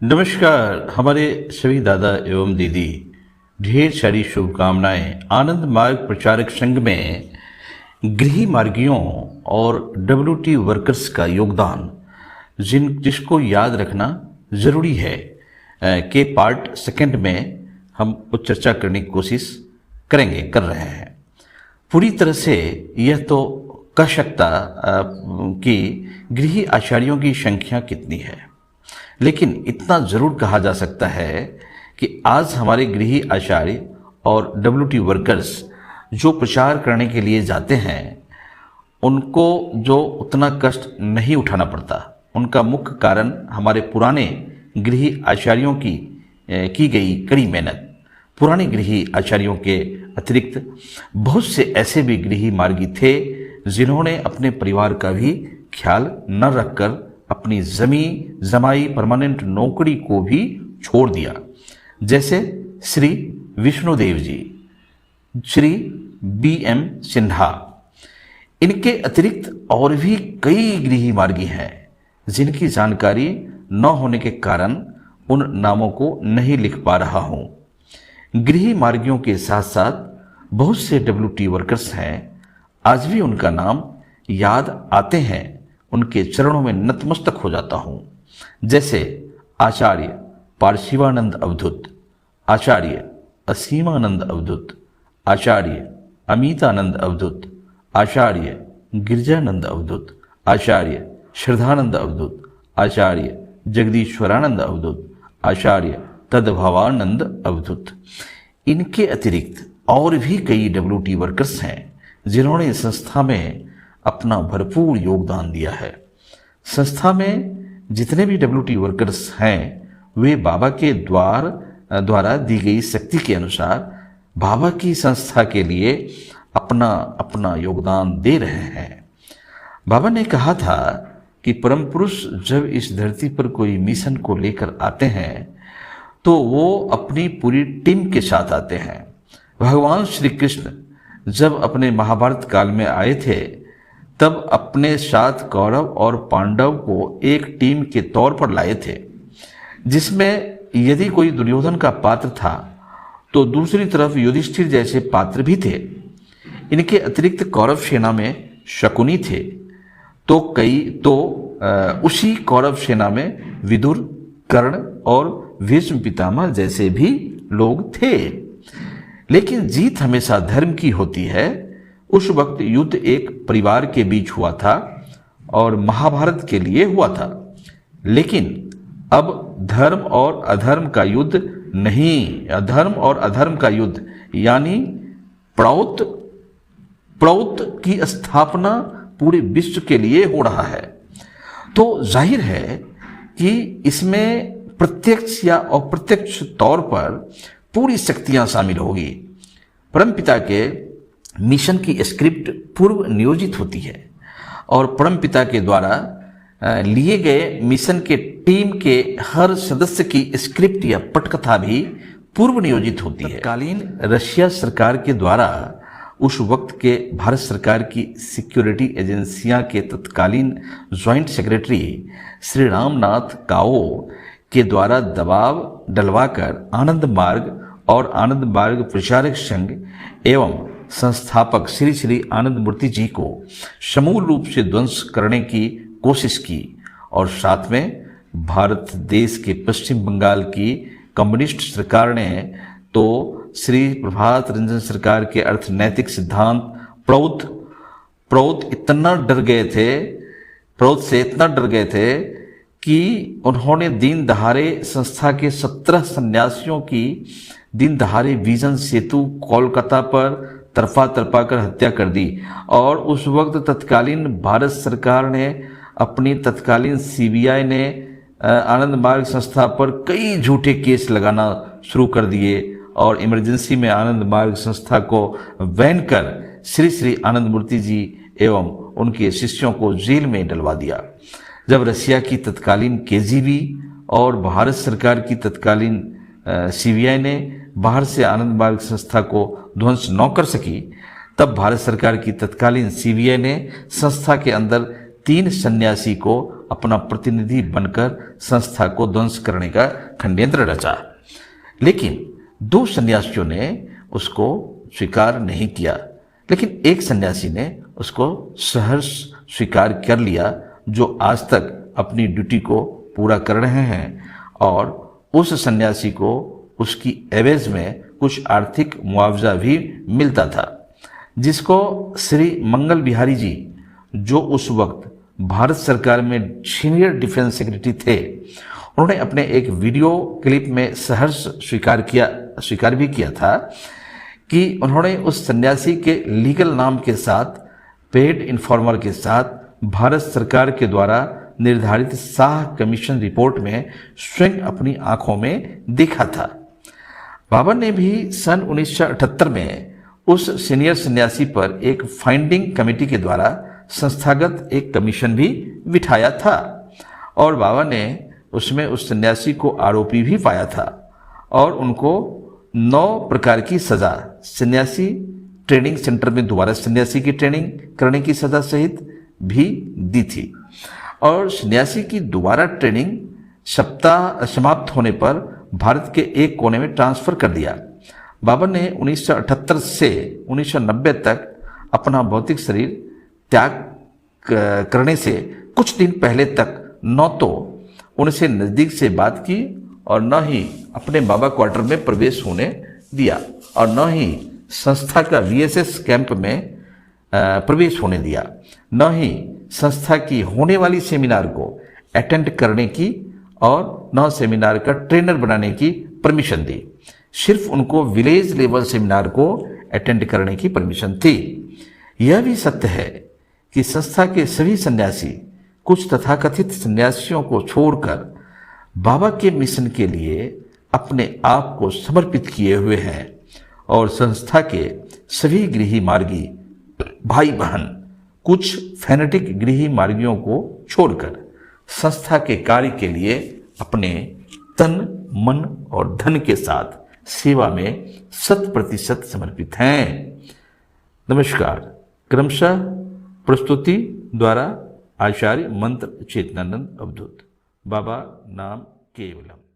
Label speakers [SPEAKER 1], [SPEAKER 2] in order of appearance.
[SPEAKER 1] नमस्कार हमारे सभी दादा एवं दीदी, ढेर सारी शुभकामनाएं। आनंद मार्ग प्रचारक संघ में गृह मार्गियों और डब्ल्यूटी वर्कर्स का योगदान जिसको याद रखना ज़रूरी है के पार्ट सेकंड में हम कुछ चर्चा करने की कोशिश कर रहे हैं। पूरी तरह से यह तो कह सकता कि गृह आचार्यों की संख्या कितनी है, लेकिन इतना ज़रूर कहा जा सकता है कि आज हमारे गृह आचार्य और डब्ल्यूटी वर्कर्स जो प्रचार करने के लिए जाते हैं उनको जो उतना कष्ट नहीं उठाना पड़ता। उनका मुख्य कारण हमारे पुराने गृह आचार्यों की गई कड़ी मेहनत। पुराने गृह आचार्यों के अतिरिक्त बहुत से ऐसे भी गृह मार्गी थे जिन्होंने अपने परिवार का भी ख्याल न रखकर अपनी जमाई परमानेंट नौकरी को भी छोड़ दिया, जैसे श्री विष्णुदेव जी, श्री BM सिन्हा। इनके अतिरिक्त और भी कई गृह मार्गी हैं जिनकी जानकारी न होने के कारण उन नामों को नहीं लिख पा रहा हूँ। गृह मार्गियों के साथ साथ बहुत से डब्ल्यूटी वर्कर्स हैं, आज भी उनका नाम याद आते हैं, उनके चरणों में नतमस्तक हो जाता हूँ। जैसे आचार्य पारशिवानंद अवधूत, आचार्य असीमानंद अवधूत, आचार्य अमितानंद अवधूत, आचार्य गिरिजानंद अवधूत, आचार्य श्रद्धानंद अवधूत, आचार्य जगदीश्वरानंद अवधूत, आचार्य तद्भवानंद अवधूत। इनके अतिरिक्त और भी कई डब्ल्यूटी वर्कर्स हैं जिन्होंने इस संस्था में अपना भरपूर योगदान दिया है। संस्था में जितने भी डब्ल्यूटी वर्कर्स हैं वे बाबा के द्वारा दी गई शक्ति के अनुसार बाबा की संस्था के लिए अपना अपना योगदान दे रहे हैं। बाबा ने कहा था कि परम पुरुष जब इस धरती पर कोई मिशन को लेकर आते हैं तो वो अपनी पूरी टीम के साथ आते हैं। भगवान श्री कृष्ण जब अपने महाभारत काल में आए थे तब अपने साथ कौरव और पांडव को एक टीम के तौर पर लाए थे, जिसमें यदि कोई दुर्योधन का पात्र था तो दूसरी तरफ युधिष्ठिर जैसे पात्र भी थे। इनके अतिरिक्त कौरव सेना में शकुनी थे तो उसी कौरव सेना में विदुर, कर्ण और भीष्म पितामह जैसे भी लोग थे। लेकिन जीत हमेशा धर्म की होती है। उस वक्त युद्ध एक परिवार के बीच हुआ था और महाभारत के लिए हुआ था, लेकिन अब धर्म और अधर्म का युद्ध नहीं, अधर्म और अधर्म का युद्ध यानी प्रौत की स्थापना पूरे विश्व के लिए हो रहा है। तो जाहिर है कि इसमें प्रत्यक्ष या अप्रत्यक्ष तौर पर पूरी शक्तियां शामिल होगी। परमपिता के मिशन की स्क्रिप्ट पूर्व नियोजित होती है और परमपिता के द्वारा लिए गए मिशन के टीम के हर सदस्य की स्क्रिप्ट या पटकथा भी पूर्व नियोजित होती है। तत्कालीन रशिया सरकार के द्वारा उस वक्त के भारत सरकार की सिक्योरिटी एजेंसियां के तत्कालीन ज्वाइंट सेक्रेटरी श्री रामनाथ काओ के द्वारा दबाव डलवाकर आनंद मार्ग और आनंद मार्ग प्रचारक संघ एवं संस्थापक श्री श्री आनंद मूर्ति जी को समूल रूप से ध्वंस करने की कोशिश की और साथ में भारत देश के पश्चिम बंगाल की कम्युनिस्ट सरकार ने तो श्री प्रभात रंजन सरकार के अर्थनैतिक सिद्धांत प्रौत से इतना डर गए थे कि उन्होंने दिन दहाड़े संस्था के 17 सन्यासियों की दिन दहाड़े विजन सेतु कोलकाता पर तरफा कर हत्या कर दी। और उस वक्त तत्कालीन भारत सरकार ने अपनी तत्कालीन CBI ने आनंद मार्ग संस्था पर कई झूठे केस लगाना शुरू कर दिए और इमरजेंसी में आनंद मार्ग संस्था को बैन कर श्री श्री आनंद मूर्ति जी एवं उनके शिष्यों को जेल में डलवा दिया। जब रशिया की तत्कालीन KGB और भारत सरकार की तत्कालीन CBI ने बाहर से आनंद मार्ग संस्था को ध्वंस न कर सकी, तब भारत सरकार की तत्कालीन CBI ने संस्था के अंदर 3 सन्यासी को अपना प्रतिनिधि बनकर संस्था को ध्वंस करने का षड्यंत्र रचा, लेकिन 2 सन्यासियों ने उसको स्वीकार नहीं किया। लेकिन एक सन्यासी ने उसको सहर्ष स्वीकार कर लिया, जो आज तक अपनी ड्यूटी को पूरा कर रहे हैं, और उस सन्यासी को उसकी एवज में कुछ आर्थिक मुआवजा भी मिलता था, जिसको श्री मंगल बिहारी जी, जो उस वक्त भारत सरकार में सीनियर डिफेंस सेक्रेटरी थे, उन्होंने अपने एक वीडियो क्लिप में सहर्ष स्वीकार भी किया था कि उन्होंने उस सन्यासी के लीगल नाम के साथ पेड इन्फॉर्मर के साथ भारत सरकार के द्वारा निर्धारित शाह कमीशन रिपोर्ट में स्वयं अपनी आंखों में देखा था। बाबा ने भी सन 1978 में उस सीनियर सन्यासी पर एक फाइंडिंग कमेटी के द्वारा संस्थागत एक कमीशन भी बिठाया था, और बाबा ने उसमें उस सन्यासी को आरोपी भी पाया था और उनको 9 प्रकार की सजा, सन्यासी ट्रेनिंग सेंटर में दोबारा सन्यासी की ट्रेनिंग करने की सजा सहित भी दी थी। और सन्यासी की दोबारा ट्रेनिंग समाप्त होने पर भारत के एक कोने में ट्रांसफर कर दिया। बाबा ने 1978 से 1990 तक अपना भौतिक शरीर त्याग करने से कुछ दिन पहले तक न तो उनसे नज़दीक से बात की और न ही अपने बाबा क्वार्टर में प्रवेश होने दिया और न ही संस्था का वीएसएस कैंप में प्रवेश होने दिया, न ही संस्था की होने वाली सेमिनार को अटेंड करने की और न सेमिनार का ट्रेनर बनाने की परमिशन दी। सिर्फ उनको विलेज लेवल सेमिनार को अटेंड करने की परमिशन थी। यह भी सत्य है कि संस्था के सभी सन्यासी कुछ तथाकथित सन्यासियों को छोड़कर बाबा के मिशन के लिए अपने आप को समर्पित किए हुए हैं, और संस्था के सभी गृही मार्गी भाई बहन कुछ फैनेटिक गृही मार्गियों को छोड़कर संस्था के कार्य के लिए अपने तन मन और धन के साथ सेवा में 100% समर्पित हैं। नमस्कार। क्रमशः प्रस्तुति द्वारा आचार्य मंत्र चेतनानंद अवधूत। बाबा नाम केवलम।